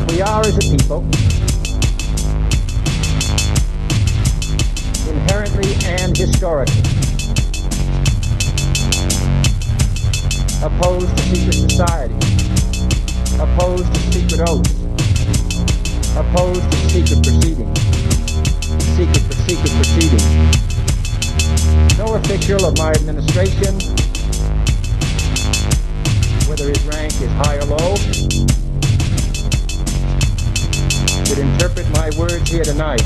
We are, as a people, inherently and historically opposed to secret society, opposed to secret oaths, opposed to secret proceedings, secret proceedings. No official of my administration, whether his rank is high or low, should interpret my words here tonight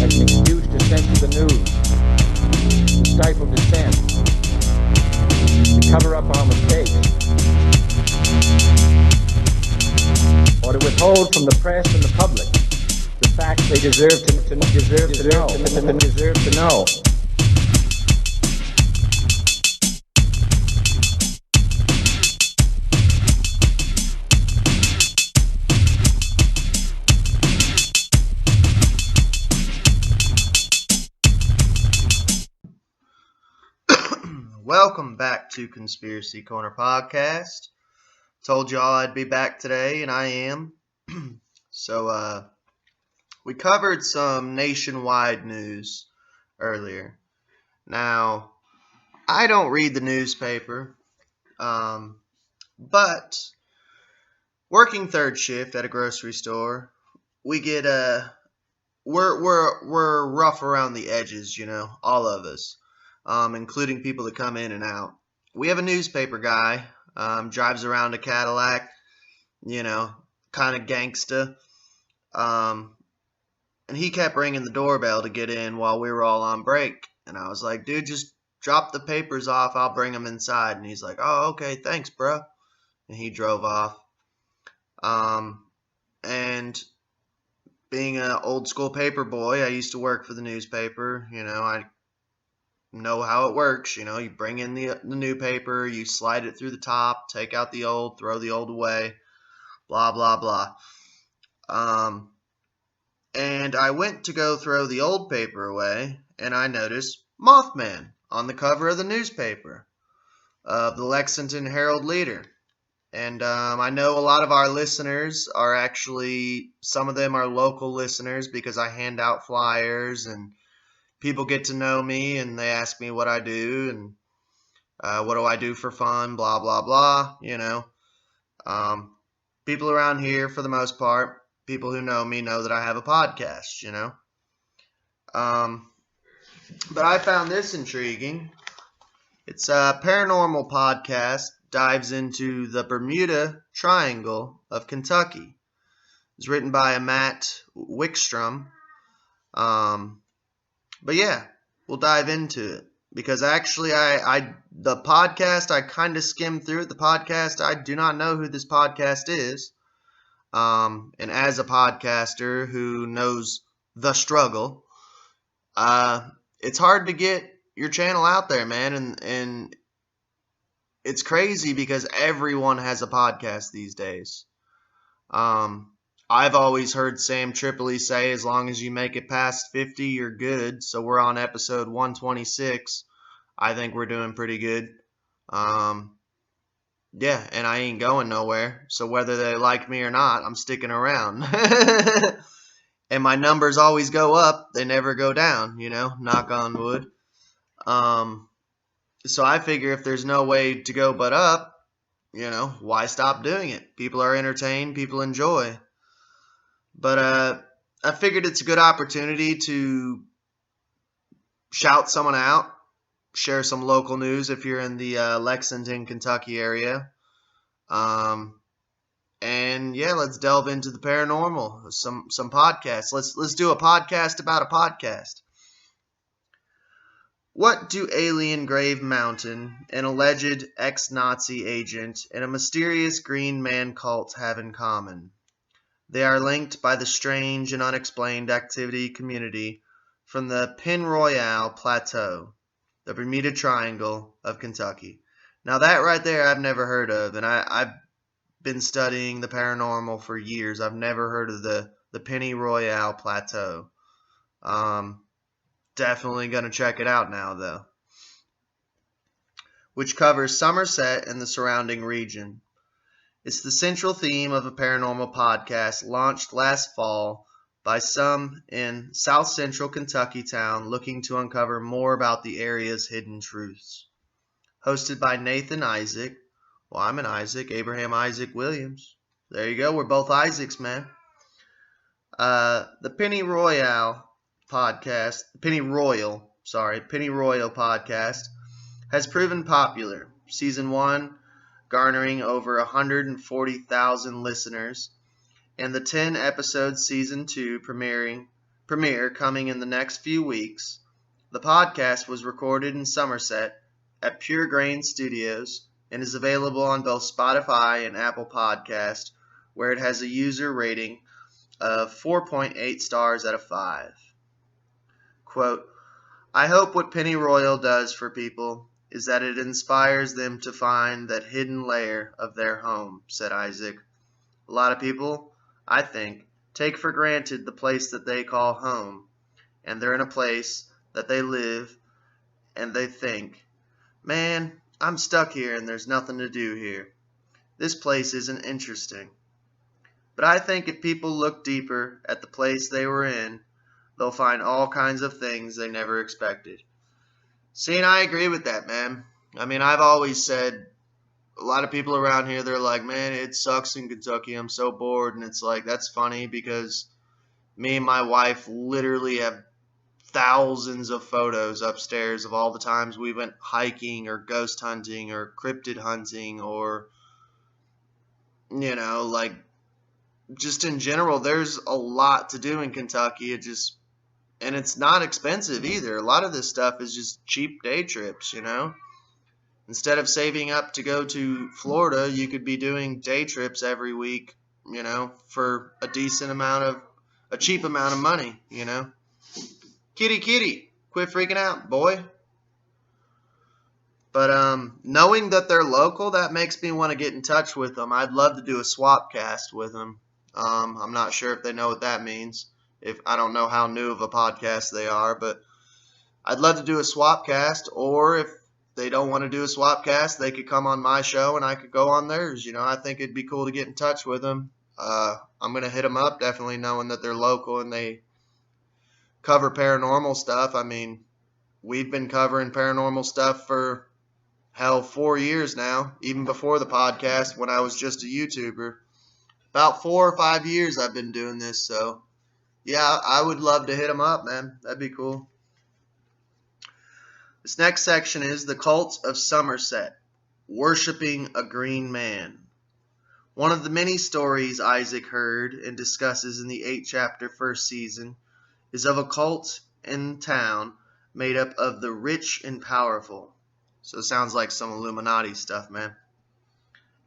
as an excuse to censor the news, to stifle dissent, to cover up our mistakes, or to withhold from the press and the public the facts they deserve to know. Welcome back to Conspiracy Corner Podcast. Told y'all I'd be back today, and I am. So, we covered some nationwide news earlier. Now, I don't read the newspaper, but working third shift at a grocery store, we get we're rough around the edges, you know, all of us. Including people that come in and out. We have a newspaper guy, drives around a Cadillac, you know, kind of gangsta. And he kept ringing the doorbell to get in while we were all on break. And I was like, dude, just drop the papers off. I'll bring them inside. And he's like, oh, okay, thanks, bro. And he drove off. And being an old school paper boy, I used to work for the newspaper. You know, I know how it works. You know, you bring in the new paper, you slide it through the top, take out the old, throw the old away, blah, blah, blah. And I went to go throw the old paper away, and I noticed Mothman on the cover of the newspaper, of the Lexington Herald-Leader. And I know a lot of our listeners are actually, some of them are local listeners because I hand out flyers and people get to know me and they ask me what I do and what do I do for fun, blah, blah, blah, you know. People around here, for the most part, people who know me know that I have a podcast, you know. But I found this intriguing. It's a paranormal podcast, dives into the Bermuda Triangle of Kentucky. It's written by a Matt Wickstrom. But yeah, we'll dive into it because actually the podcast, I kind of skimmed through it. The podcast, I do not know who this podcast is. And as a podcaster who knows the struggle, it's hard to get your channel out there, man. And it's crazy because everyone has a podcast these days. I've always heard Sam Tripoli say, as long as you make it past 50, you're good. So we're on episode 126. I think we're doing pretty good. Yeah, and I ain't going nowhere. So whether they like me or not, I'm sticking around. And my numbers always go up. They never go down, you know, knock on wood. So I figure if there's no way to go but up, you know, why stop doing it? People are entertained. People enjoy. But I figured it's a good opportunity to shout someone out, share some local news if you're in the Lexington, Kentucky area. And yeah, let's delve into the paranormal, some podcasts. Let's do a podcast about a podcast. What do Alien Grave Mountain, an alleged ex-Nazi agent, and a mysterious green man cult have in common? They are linked by the strange and unexplained activity community from the Penn-Royal Plateau, the Bermuda Triangle of Kentucky. Now that right there I've never heard of, and I've been studying the paranormal for years. I've never heard of the Penn-Royal Plateau. Definitely going to check it out now, though. Which covers Somerset and the surrounding region. It's the central theme of a paranormal podcast launched last fall by some in South Central Kentucky town looking to uncover more about the area's hidden truths. Hosted by Nathan Isaac. Well, I'm an Isaac, Abraham Isaac Williams. There you go, we're both Isaacs, man. The Penny Royal podcast has proven popular. Season 1 garnering over 140,000 listeners, and the 10-episode Season 2 premiere coming in the next few weeks. The podcast was recorded in Somerset at Pure Grain Studios and is available on both Spotify and Apple Podcast, where it has a user rating of 4.8 stars out of 5. Quote, I hope what Penny Royal does for people is that it inspires them to find that hidden layer of their home, said Isaac. A lot of people, I think, take for granted the place that they call home, and they're in a place that they live, and they think, man, I'm stuck here and there's nothing to do here. This place isn't interesting. But I think if people look deeper at the place they were in, they'll find all kinds of things they never expected. See, and I agree with that, man. I mean, I've always said, a lot of people around here, they're like, man, it sucks in Kentucky. I'm so bored. And it's like, that's funny because me and my wife literally have thousands of photos upstairs of all the times we went hiking or ghost hunting or cryptid hunting or, you know, like, just in general, there's a lot to do in Kentucky. And it's not expensive either. A lot of this stuff is just cheap day trips, you know. Instead of saving up to go to Florida, you could be doing day trips every week, you know, for a cheap amount of money, you know. Kitty, quit freaking out, boy. But knowing that they're local, that makes me want to get in touch with them. I'd love to do a swap cast with them. I'm not sure if they know what that means. I don't know how new of a podcast they are, but I'd love to do a swap cast, or if they don't want to do a swap cast, they could come on my show and I could go on theirs. You know, I think it'd be cool to get in touch with them. I'm going to hit them up, definitely knowing that they're local and they cover paranormal stuff. I mean, we've been covering paranormal stuff for, 4 years now, even before the podcast when I was just a YouTuber. About 4 or 5 years I've been doing this, so yeah, I would love to hit them up, man. That'd be cool. This next section is the cult of Somerset, worshipping a green man. One of the many stories Isaac heard and discusses in the 8-chapter first season is of a cult in town made up of the rich and powerful. So it sounds like some Illuminati stuff, man.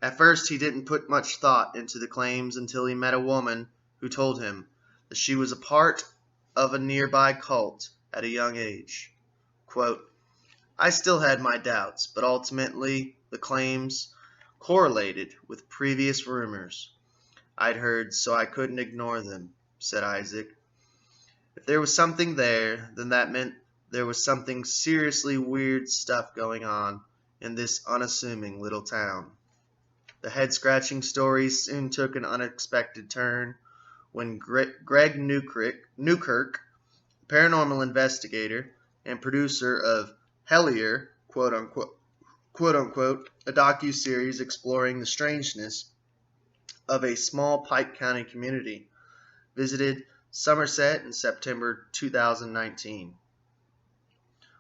At first, he didn't put much thought into the claims until he met a woman who told him that she was a part of a nearby cult at a young age. Quote, I still had my doubts, but ultimately the claims correlated with previous rumors I'd heard, so I couldn't ignore them, said Isaac. If there was something there, then that meant there was something seriously weird stuff going on in this unassuming little town. The head-scratching story soon took an unexpected turn when Greg Newkirk, paranormal investigator and producer of Hellier, quote-unquote, a docu-series exploring the strangeness of a small Pike County community, visited Somerset in September 2019.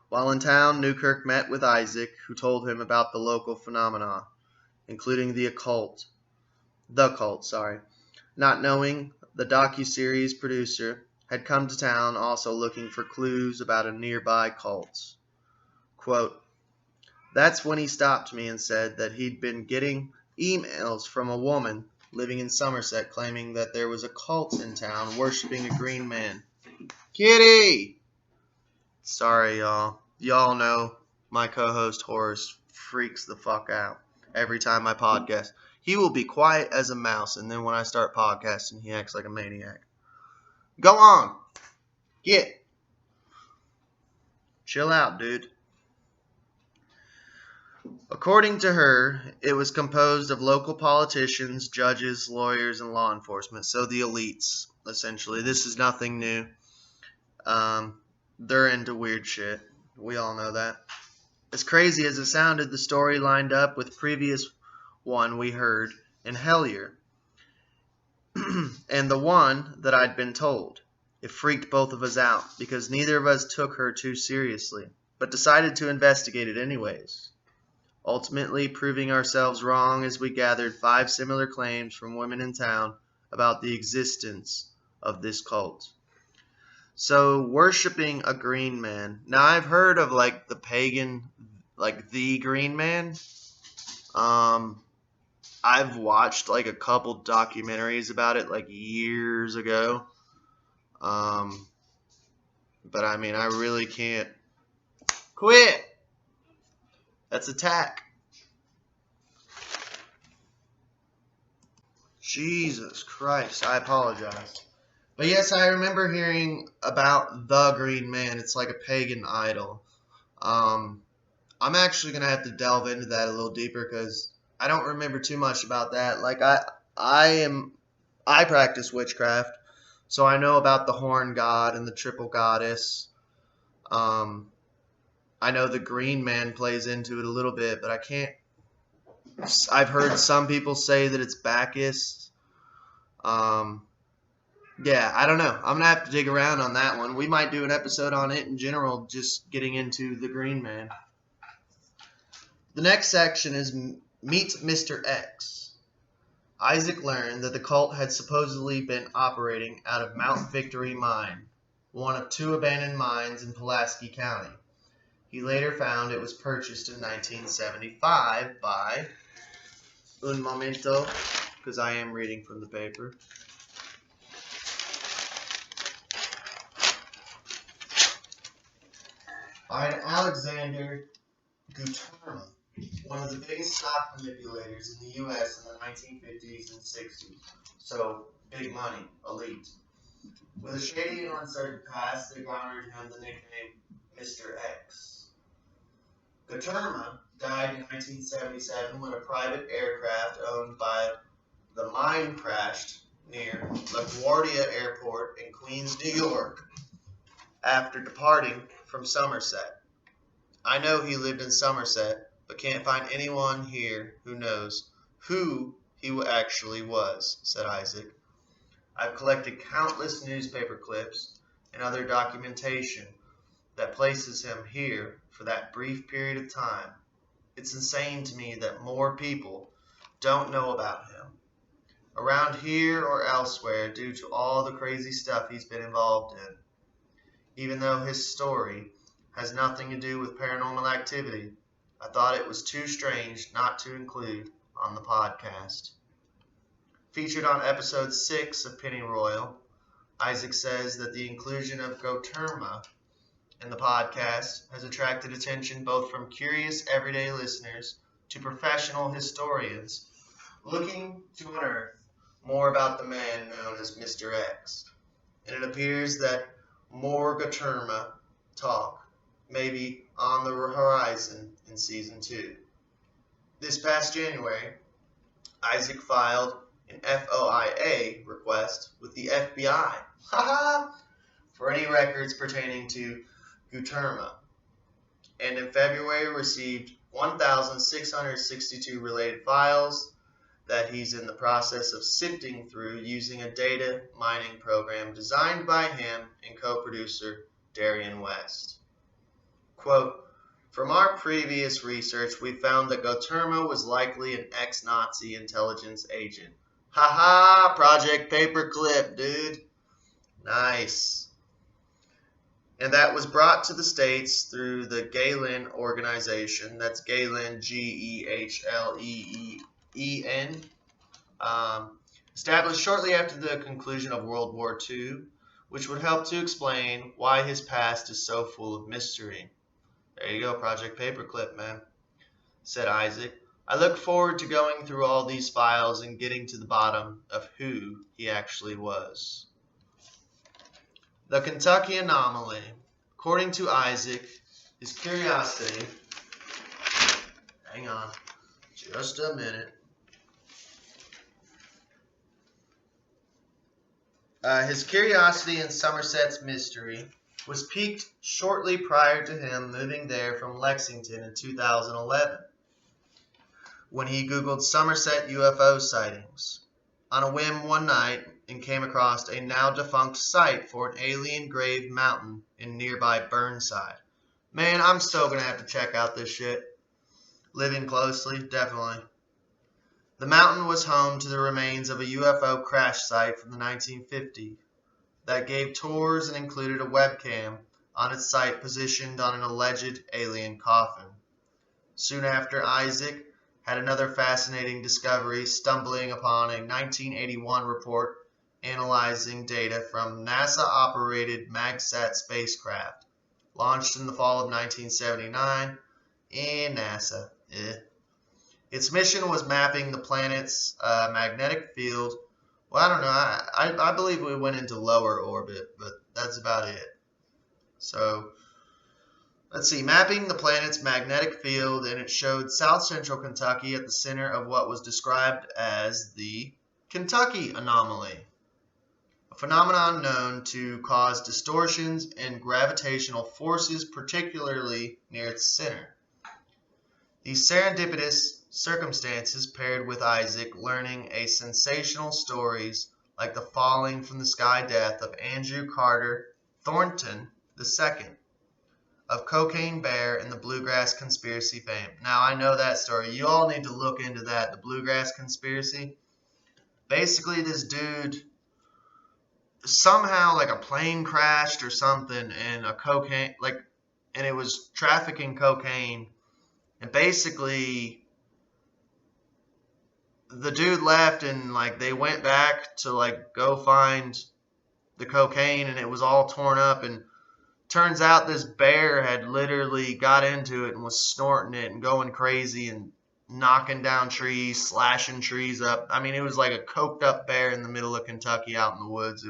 While in town, Newkirk met with Isaac, who told him about the local phenomena, including the cult, not knowing the docu-series producer had come to town also looking for clues about a nearby cult. Quote, that's when he stopped me and said that he'd been getting emails from a woman living in Somerset claiming that there was a cult in town worshipping a green man. Kitty! Sorry, y'all. Y'all know my co-host Horace freaks the fuck out every time I podcast. He will be quiet as a mouse, and then when I start podcasting, he acts like a maniac. Go on. Chill out, dude. According to her, it was composed of local politicians, judges, lawyers, and law enforcement. So the elites, essentially. This is nothing new. They're into weird shit. We all know that. As crazy as it sounded, the story lined up with previous one we heard in Hellier, and the one that I'd been told. It freaked both of us out, because neither of us took her too seriously, but decided to investigate it anyways, ultimately proving ourselves wrong as we gathered 5 similar claims from women in town about the existence of this cult. So, worshipping a green man. Now, I've heard of, like, the pagan, like, the green man. I've watched, like, a couple documentaries about it, like, years ago. But, I mean, I really can't. Quit! That's attack. Jesus Christ, I apologize. But yes, I remember hearing about the Green Man. It's like a pagan idol. I'm actually going to have to delve into that a little deeper because I don't remember too much about that. Like, I practice witchcraft, so I know about the horn god and the triple goddess. I know the Green Man plays into it a little bit, but I can't. I've heard some people say that it's Bacchus. Yeah, I don't know. I'm going to have to dig around on that one. We might do an episode on it in general, just getting into the Green Man. The next section is Meet Mr. X. Isaac learned that the cult had supposedly been operating out of Mount Victory Mine, one of 2 abandoned mines in Pulaski County. He later found it was purchased in 1975 by... Un momento, because I am reading from the paper. By an Alexander Guterma, one of the biggest stock manipulators in the U.S. in the 1950s and 60s. So, big money, elite. With a shady and uncertain past, they garnered him the nickname Mr. X. Guterma died in 1977 when a private aircraft owned by the mine crashed near LaGuardia Airport in Queens, New York, after departing from Somerset. I know he lived in Somerset, but can't find anyone here who knows who he actually was, said Isaac. I've collected countless newspaper clips and other documentation that places him here for that brief period of time. It's insane to me that more people don't know about him, around here or elsewhere, due to all the crazy stuff he's been involved in. Even though his story has nothing to do with paranormal activity, I thought it was too strange not to include on the podcast. Featured on episode 6 of Pennyroyal, Isaac says that the inclusion of Guterma in the podcast has attracted attention both from curious everyday listeners to professional historians looking to unearth more about the man known as Mr. X. And it appears that more Guterma talk may be on the horizon in Season 2. This past January, Isaac filed an FOIA request with the FBI for any records pertaining to Guterma, and in February received 1,662 related files that he's in the process of sifting through using a data mining program designed by him and co-producer Darian West. Quote, from our previous research, we found that Guterma was likely an ex-Nazi intelligence agent. Haha, Project Paperclip, dude. Nice. And that was brought to the States through the Gehlen organization. That's Gehlen, Gehleen. Established shortly after the conclusion of World War II, which would help to explain why his past is so full of mystery. There you go, Project Paperclip, man, said Isaac. I look forward to going through all these files and getting to the bottom of who he actually was. The Kentucky Anomaly. According to Isaac, his curiosity Hang on. Just a minute. His curiosity in Somerset's mystery was piqued shortly prior to him moving there from Lexington in 2011, when he Googled Somerset UFO sightings on a whim one night and came across a now defunct site for an alien grave mountain in nearby Burnside. Man, I'm still going to have to check out this shit. Living closely, definitely. The mountain was home to the remains of a UFO crash site from the 1950s that gave tours and included a webcam on its site positioned on an alleged alien coffin. Soon after, Isaac had another fascinating discovery, stumbling upon a 1981 report analyzing data from NASA-operated MagSat spacecraft, launched in the fall of 1979, and NASA. Its mission was mapping the planet's magnetic field. Well, I don't know. I believe we went into lower orbit, but that's about it. So, let's see. Mapping the planet's magnetic field, and it showed south central Kentucky at the center of what was described as the Kentucky Anomaly, a phenomenon known to cause distortions in gravitational forces, particularly near its center. These serendipitous circumstances paired with Isaac learning a sensational stories like the falling from the sky death of Andrew Carter Thornton II of Cocaine Bear and the Bluegrass Conspiracy fame. Now, I know that story. You all need to look into that, the Bluegrass Conspiracy. Basically, this dude, somehow like a plane crashed or something, and and it was trafficking cocaine. And basically, the dude left, and like they went back to like go find the cocaine, and it was all torn up. And turns out this bear had literally got into it and was snorting it and going crazy and knocking down trees, slashing trees up. I mean, it was like a coked up bear in the middle of Kentucky out in the woods.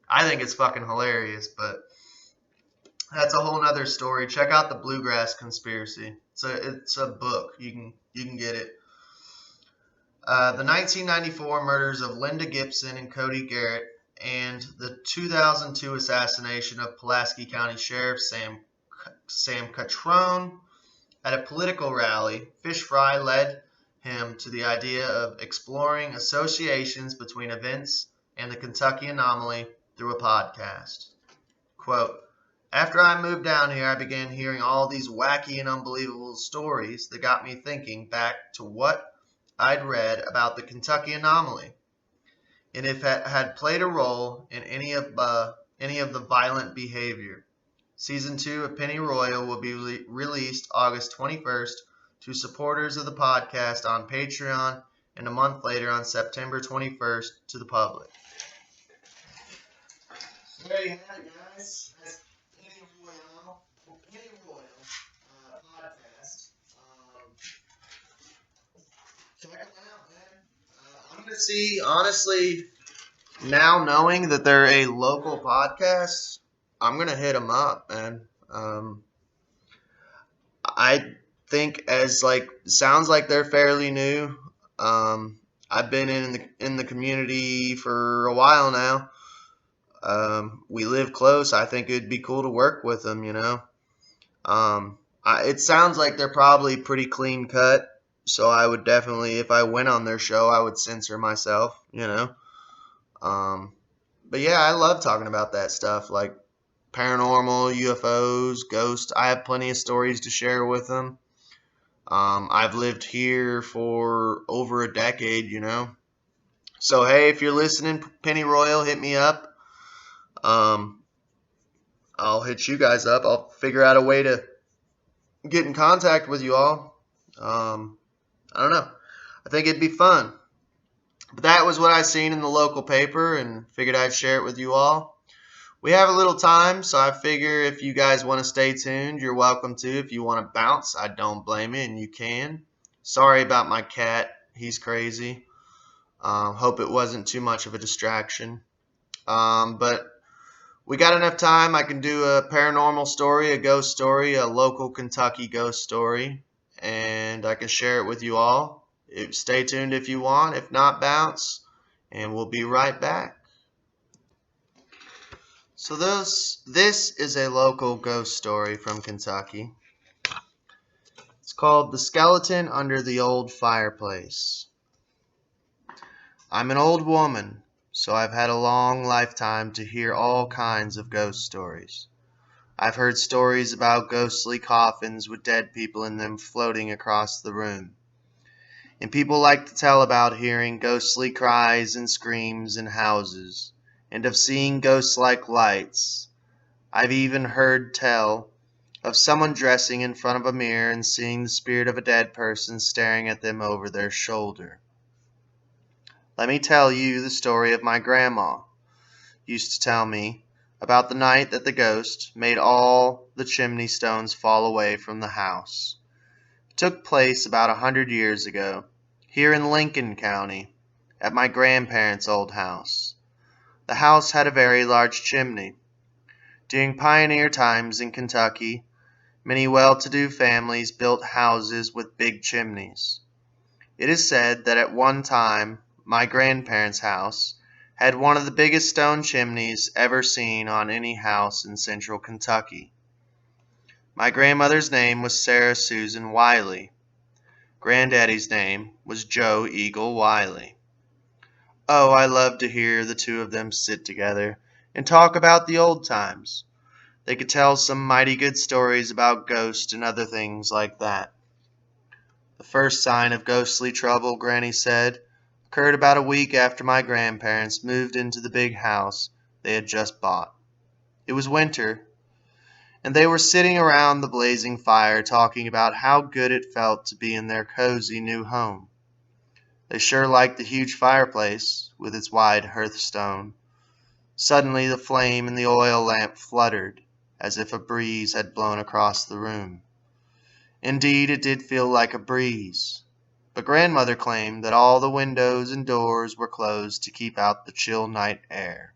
I think it's fucking hilarious, but that's a whole nother story. Check out the Bluegrass Conspiracy. It's a book. You can get it. The 1994 murders of Linda Gibson and Cody Garrett, and the 2002 assassination of Pulaski County Sheriff Sam Catrone at a political rally. Fish Fry led him to the idea of exploring associations between events and the Kentucky Anomaly through a podcast. Quote, after I moved down here, I began hearing all these wacky and unbelievable stories that got me thinking back to what I'd read about the Kentucky Anomaly, and if it had played a role in any of the violent behavior. Season 2 of Penny Royal will be released August 21st to supporters of the podcast on Patreon, and a month later on September 21st to the public. So there you have it, guys. That's Penny Royal podcast. Check them out, man. I'm going to see, honestly, now knowing that they're a local podcast, I'm going to hit them up, man. I think sounds like they're fairly new. I've been in the community for a while now. We live close. I think it'd be cool to work with them, you know. It sounds like they're probably pretty clean cut. So I would definitely, if I went on their show, I would censor myself, you know. But yeah, I love talking about that stuff, like paranormal, UFOs, ghosts. I have plenty of stories to share with them. I've lived here for over a decade, you know. So hey, if you're listening, Penny Royal, hit me up. I'll hit you guys up. I'll figure out a way to get in contact with you all. I don't know. I think it'd be fun. But that was what I seen in the local paper and figured I'd share it with you all. We have a little time, so I figure if you guys want to stay tuned, you're welcome to. If you want to bounce, I don't blame you, and you can. Sorry about my cat. He's crazy. Hope it wasn't too much of a distraction. But we got enough time. I can do a paranormal story, a ghost story, a local Kentucky ghost story, and and I can share it with you all. Stay tuned if you want. If not, bounce, and we'll be right back. So this is a local ghost story from Kentucky. It's called The Skeleton Under the Old Fireplace. I'm an old woman, so I've had a long lifetime to hear all kinds of ghost stories. I've heard stories about ghostly coffins with dead people in them floating across the room. And people like to tell about hearing ghostly cries and screams in houses, and of seeing ghost-like lights. I've even heard tell of someone dressing in front of a mirror and seeing the spirit of a dead person staring at them over their shoulder. Let me tell you the story of my grandma. Used to tell me about the night that the ghost made all the chimney stones fall away from the house. It took place about 100 years ago, here in Lincoln County, at my grandparents' old house. The house had a very large chimney. During pioneer times in Kentucky, many well-to-do families built houses with big chimneys. It is said that at one time, my grandparents' house had one of the biggest stone chimneys ever seen on any house in central Kentucky. My grandmother's name was Sarah Susan Wiley. Granddaddy's name was Joe Eagle Wiley. Oh, I love to hear the two of them sit together and talk about the old times. They could tell some mighty good stories about ghosts and other things like that. The first sign of ghostly trouble, Granny said, occurred about a week after my grandparents moved into the big house they had just bought. It was winter, and they were sitting around the blazing fire talking about how good it felt to be in their cozy new home. They sure liked the huge fireplace with its wide hearthstone. Suddenly the flame in the oil lamp fluttered, as if a breeze had blown across the room. Indeed, it did feel like a breeze, but grandmother claimed that all the windows and doors were closed to keep out the chill night air.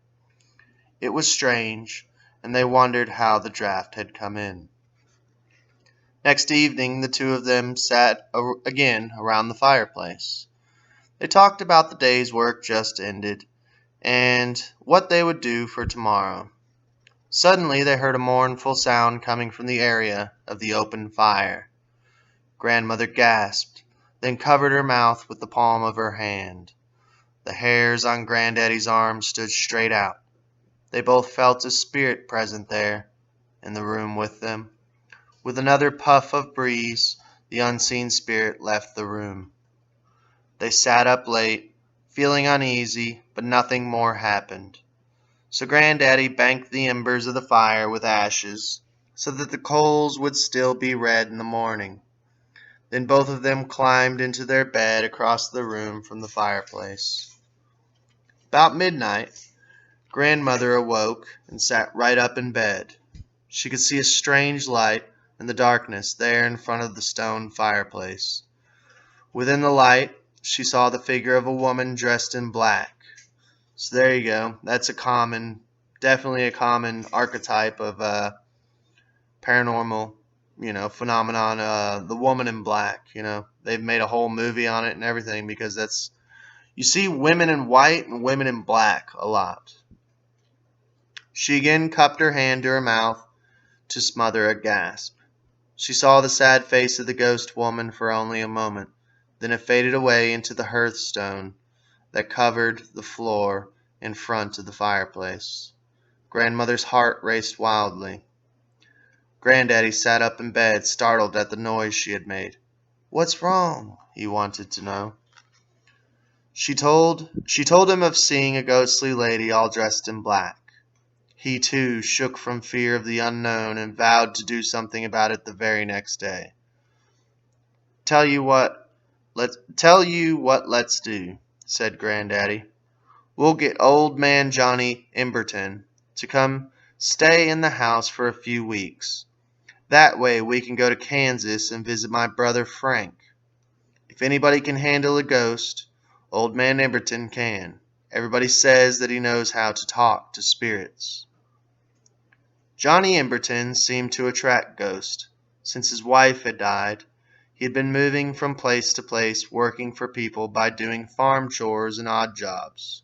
It was strange, and they wondered how the draft had come in. Next evening, the two of them sat again around the fireplace. They talked about the day's work just ended, and what they would do for tomorrow. Suddenly they heard a mournful sound coming from the area of the open fire. Grandmother gasped, then covered her mouth with the palm of her hand. The hairs on Granddaddy's arm stood straight out. They both felt a spirit present there, in the room with them. With another puff of breeze, the unseen spirit left the room. They sat up late, feeling uneasy, but nothing more happened. So Granddaddy banked the embers of the fire with ashes, so that the coals would still be red in the morning. Then both of them climbed into their bed across the room from the fireplace. About midnight, Grandmother awoke and sat right up in bed. She could see a strange light in the darkness there in front of the stone fireplace. Within the light, she saw the figure of a woman dressed in black. So there you go. That's definitely a common archetype of paranormal, phenomenon. The woman in black. They've made a whole movie on it and everything because you see women in white and women in black a lot. She again cupped her hand to her mouth to smother a gasp. She saw the sad face of the ghost woman for only a moment. Then it faded away into the hearthstone that covered the floor in front of the fireplace. Grandmother's heart raced wildly. Granddaddy sat up in bed, startled at the noise she had made. "What's wrong?" he wanted to know. She told him of seeing a ghostly lady all dressed in black. He, too, shook from fear of the unknown and vowed to do something about it the very next day. Tell you what let's do," said Granddaddy. "We'll get old man Johnny Emberton to come stay in the house for a few weeks. That way we can go to Kansas and visit my brother Frank. If anybody can handle a ghost, old man Emberton can. Everybody says that he knows how to talk to spirits." Johnny Emberton seemed to attract ghosts. Since his wife had died, He had been moving from place to place, working for people by doing farm chores and odd jobs.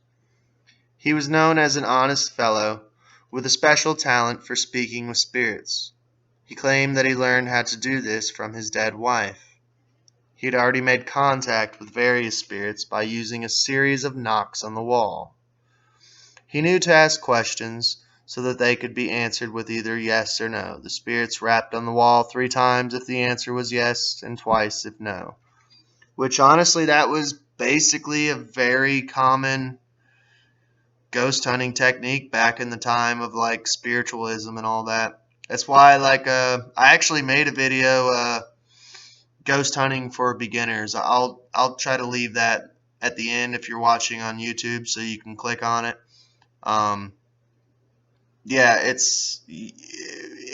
He was known as an honest fellow with a special talent for speaking with spirits. He claimed that he learned how to do this from his dead wife. He had already made contact with various spirits by using a series of knocks on the wall. He knew to ask questions so that they could be answered with either yes or no. The spirits rapped on the wall 3 times if the answer was yes and twice if no. Which honestly, that was basically a very common ghost hunting technique back in the time of like spiritualism and all that. That's why I actually made a video ghost hunting for beginners. I'll try to leave that at the end if you're watching on YouTube so you can click on it. Yeah, it's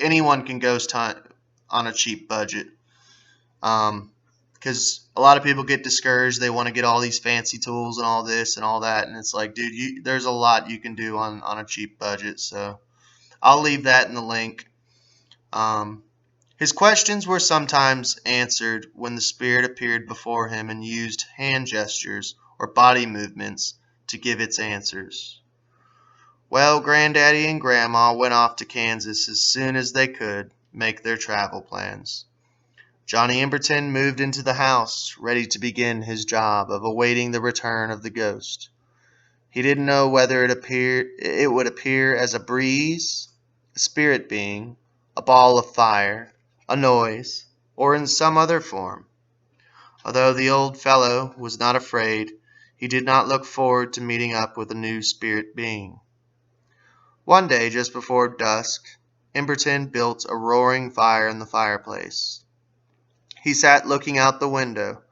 anyone can ghost hunt on a cheap budget. Because a lot of people get discouraged. They want to get all these fancy tools and all this and all that, and it's like, dude, there's a lot you can do on a cheap budget. So I'll leave that in the link. His questions were sometimes answered when the spirit appeared before him and used hand gestures or body movements to give its answers. Well, Granddaddy and Grandma went off to Kansas as soon as they could make their travel plans. Johnny Emberton moved into the house, ready to begin his job of awaiting the return of the ghost. He didn't know whether it would appear as a breeze, a spirit being, a ball of fire, a noise, or in some other form. Although the old fellow was not afraid, he did not look forward to meeting up with a new spirit being. One day, just before dusk, Emberton built a roaring fire in the fireplace. He sat looking out the window,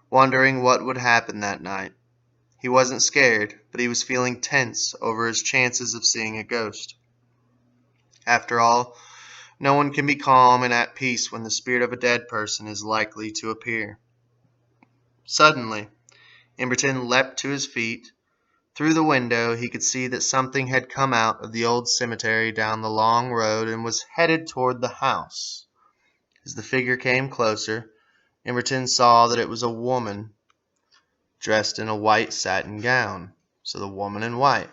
wondering what would happen that night. He wasn't scared, but he was feeling tense over his chances of seeing a ghost. After all, no one can be calm and at peace when the spirit of a dead person is likely to appear. Suddenly, Emberton leapt to his feet. Through the window he could see that something had come out of the old cemetery down the long road and was headed toward the house. As the figure came closer, Emberton saw that it was a woman dressed in a white satin gown. So the woman in white.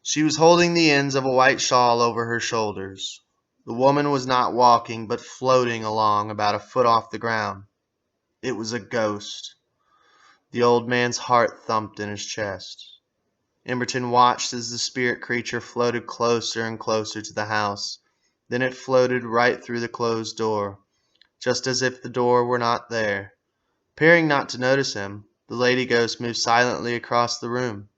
She was holding the ends of a white shawl over her shoulders. The woman was not walking, but floating along about a foot off the ground. It was a ghost. The old man's heart thumped in his chest. Emberton watched as the spirit creature floated closer and closer to the house. Then it floated right through the closed door, just as if the door were not there. Appearing not to notice him, the lady ghost moved silently across the room.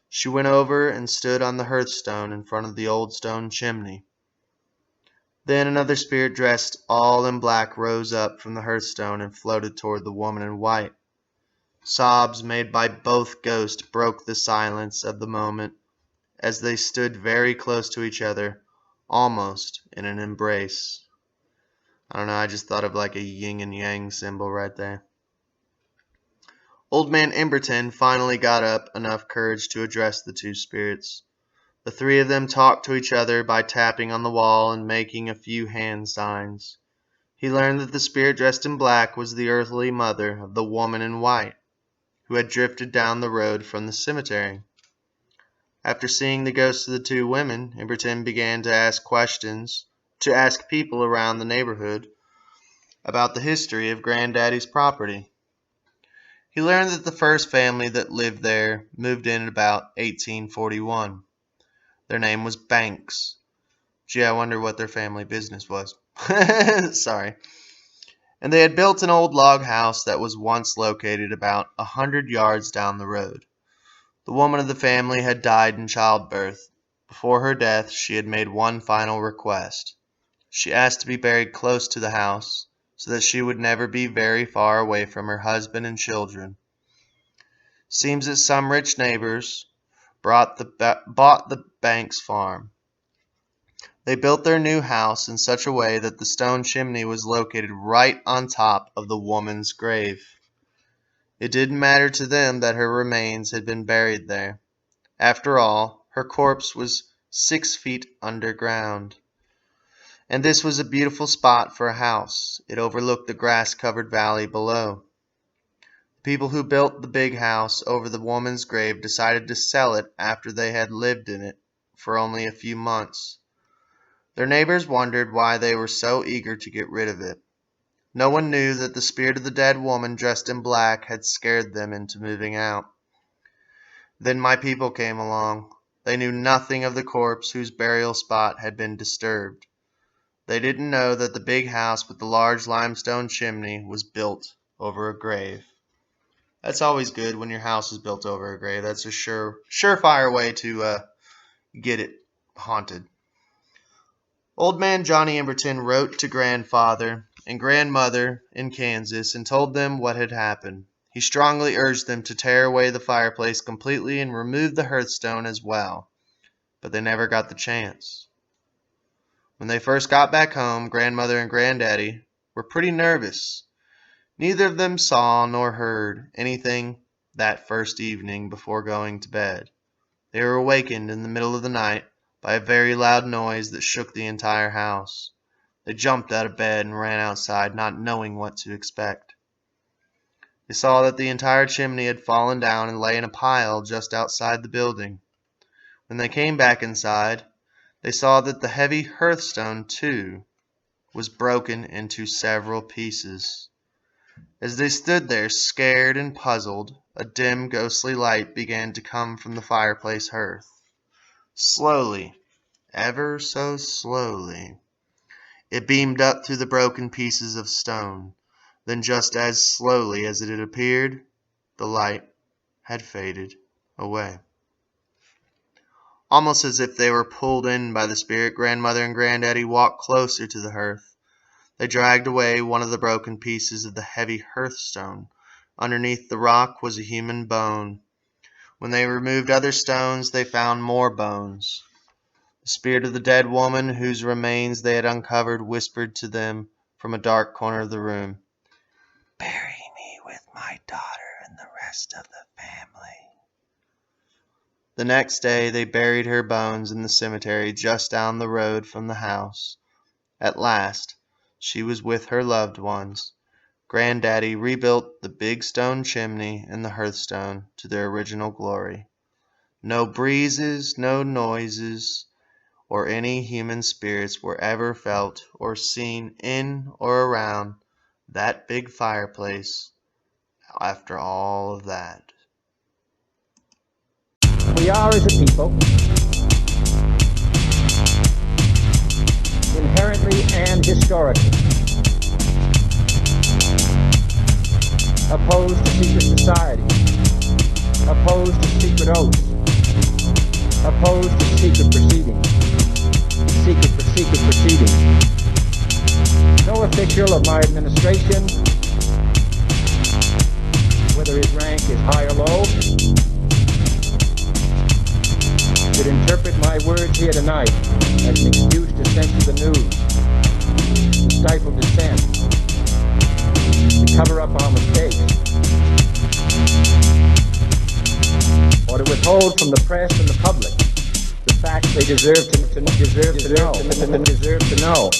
She went over and stood on the hearthstone in front of the old stone chimney. Then another spirit dressed all in black rose up from the hearthstone and floated toward the woman in white. Sobs made by both ghosts broke the silence of the moment as they stood very close to each other, almost in an embrace. I don't know, I just thought of like a yin and yang symbol right there. Old man Emberton finally got up enough courage to address the two spirits. The 3 of them talked to each other by tapping on the wall and making a few hand signs. He learned that the spirit dressed in black was the earthly mother of the woman in white, who had drifted down the road from the cemetery. After seeing the ghosts of the 2 women, Emberton began to ask people around the neighborhood about the history of Granddaddy's property. He learned that the first family that lived there moved in about 1841. Their name was Banks. Gee, I wonder what their family business was. Sorry. And they had built an old log house that was once located about 100 yards down the road. The woman of the family had died in childbirth. Before her death, she had made one final request. She asked to be buried close to the house, so that she would never be very far away from her husband and children. Seems that some rich neighbors bought the Banks farm. They built their new house in such a way that the stone chimney was located right on top of the woman's grave. It didn't matter to them that her remains had been buried there. After all, her corpse was 6 feet underground. And this was a beautiful spot for a house. It overlooked the grass-covered valley below. The people who built the big house over the woman's grave decided to sell it after they had lived in it for only a few months. Their neighbors wondered why they were so eager to get rid of it. No one knew that the spirit of the dead woman dressed in black had scared them into moving out. Then my people came along. They knew nothing of the corpse whose burial spot had been disturbed. They didn't know that the big house with the large limestone chimney was built over a grave. That's always good when your house is built over a grave. That's a surefire way to get it haunted. Old man Johnny Emberton wrote to grandfather and grandmother in Kansas and told them what had happened. He strongly urged them to tear away the fireplace completely and remove the hearthstone as well, but they never got the chance. When they first got back home, grandmother and granddaddy were pretty nervous. Neither of them saw nor heard anything that first evening before going to bed. They were awakened in the middle of the night by a very loud noise that shook the entire house. They jumped out of bed and ran outside, not knowing what to expect. They saw that the entire chimney had fallen down and lay in a pile just outside the building. When they came back inside, they saw that the heavy hearthstone, too, was broken into several pieces. As they stood there, scared and puzzled, a dim, ghostly light began to come from the fireplace hearth. Slowly, ever so slowly, it beamed up through the broken pieces of stone. Then just as slowly as it had appeared, the light had faded away. Almost as if they were pulled in by the spirit, grandmother and granddaddy walked closer to the hearth. They dragged away one of the broken pieces of the heavy hearthstone. Underneath the rock was a human bone. When they removed other stones, they found more bones. The spirit of the dead woman, whose remains they had uncovered, whispered to them from a dark corner of the room, "Bury me with my daughter and the rest of the family." The next day they buried her bones in the cemetery just down the road from the house. At last, she was with her loved ones. Granddaddy rebuilt the big stone chimney and the hearthstone to their original glory. No breezes, no noises, or any human spirits were ever felt or seen in or around that big fireplace after all of that. We are, as a people, inherently and historically opposed to secret society, opposed to secret oaths, opposed to secret proceedings, secret proceedings. No official of my administration, whether his rank is high or low, should interpret my words here tonight as an excuse to censor the news, to stifle dissent, to cover up our mistakes, or to withhold from the press and the public the facts they deserve to know.